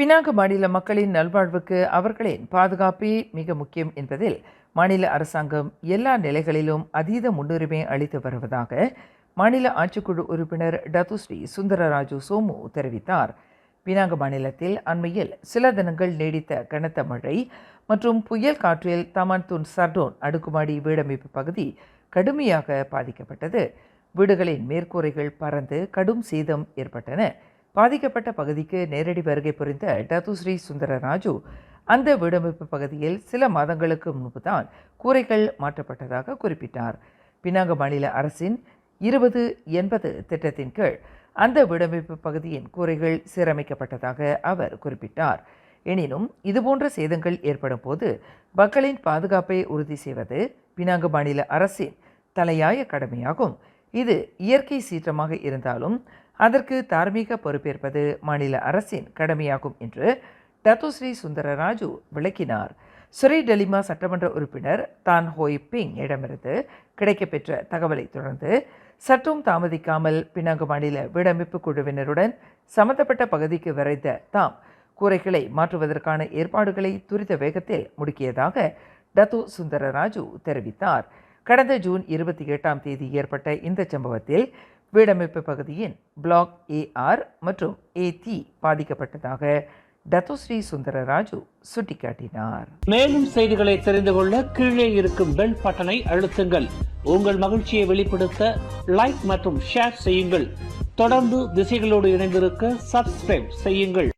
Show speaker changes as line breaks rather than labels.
Penang மாநில மக்களின் நல்வாழ்வுக்கு அவர்களின் பாதுகாப்பே மிக முக்கியம் என்பதில் மாநில அரசாங்கம் எல்லா நிலைகளிலும் அதீத முன்னுரிமை அளித்து வருவதாக மாநில ஆட்சிக்குழு உறுப்பினர் டத்துஸ்ரீ சுந்தரராஜு சோமு தெரிவித்தார். பினாங்கு மாநிலத்தில் அண்மையில் சில தினங்கள் நீடித்த கனத்த மழை மற்றும் புயல் காற்றில் தமான்துன் சர்டோன் அடுக்குமாடி வீடமைப்பு பகுதி கடுமையாக பாதிக்கப்பட்டது. வீடுகளின் மேற்கூரைகள் பறந்து கடும் சேதம் ஏற்பட்டன. பாதிக்கப்பட்ட பகுதிக்கு நேரடி வருகை புரிந்த டத்துஸ்ரீ சுந்தரராஜு அந்த வீடமைப்பு பகுதியில் சில மாதங்களுக்கு முன்புதான் கூரைகள் மாற்றப்பட்டதாக குறிப்பிட்டார். பினாங்கு மாநில அரசின் 2080 திட்டத்தின் கீழ் அந்த வீடமைப்பு பகுதியின் கூரைகள் சீரமைக்கப்பட்டதாக அவர் குறிப்பிட்டார். எனினும் இதுபோன்ற சேதங்கள் ஏற்படும் போது மக்களின் பாதுகாப்பை உறுதி செய்வது பினாங்கு மாநில அரசின் தலையாய கடமையாகும். இது இயற்கை சீற்றமாக இருந்தாலும் அதற்கு தார்மீக பொறுப்பேற்பது மாநில அரசின் கடமையாகும் என்று டத்துஸ்ரீ சுந்தரராஜு விளக்கினார். சுரை டெலிமா சட்டமன்ற உறுப்பினர் தான் ஹோய் பிங் இடமிருந்து கிடைக்கப்பெற்ற தகவலை தொடர்ந்து சற்றும் தாமதிக்காமல் பினாங்கு மாநில வீடமைப்பு குழுவினருடன் சம்பந்தப்பட்ட பகுதிக்கு விரைந்த தாம் கூரைகளை மாற்றுவதற்கான ஏற்பாடுகளை துரித வேகத்தில் முடுக்கியதாக டத்து சுந்தரராஜு தெரிவித்தார். கடந்த ஜூன் 28 ஏற்பட்ட இந்த சம்பவத்தில் வீடமைப்பு பகுதியின் பிளாக் AR மற்றும் AT பாதிக்கப்பட்டதாக டத்துஸ்ரீ சுந்தரராஜு சுட்டிக்காட்டினார்.
மேலும் செய்திகளை தெரிந்து கொள்ள கீழே இருக்கும் பெல் பட்டனை அழுத்துங்கள். உங்கள் மகிழ்ச்சியை வெளிப்படுத்த லைக் மற்றும் ஷேர் செய்யுங்கள். தொடர்ந்து திசைகளோடு இணைந்திருக்க சப்ஸ்கிரைப் செய்யுங்கள்.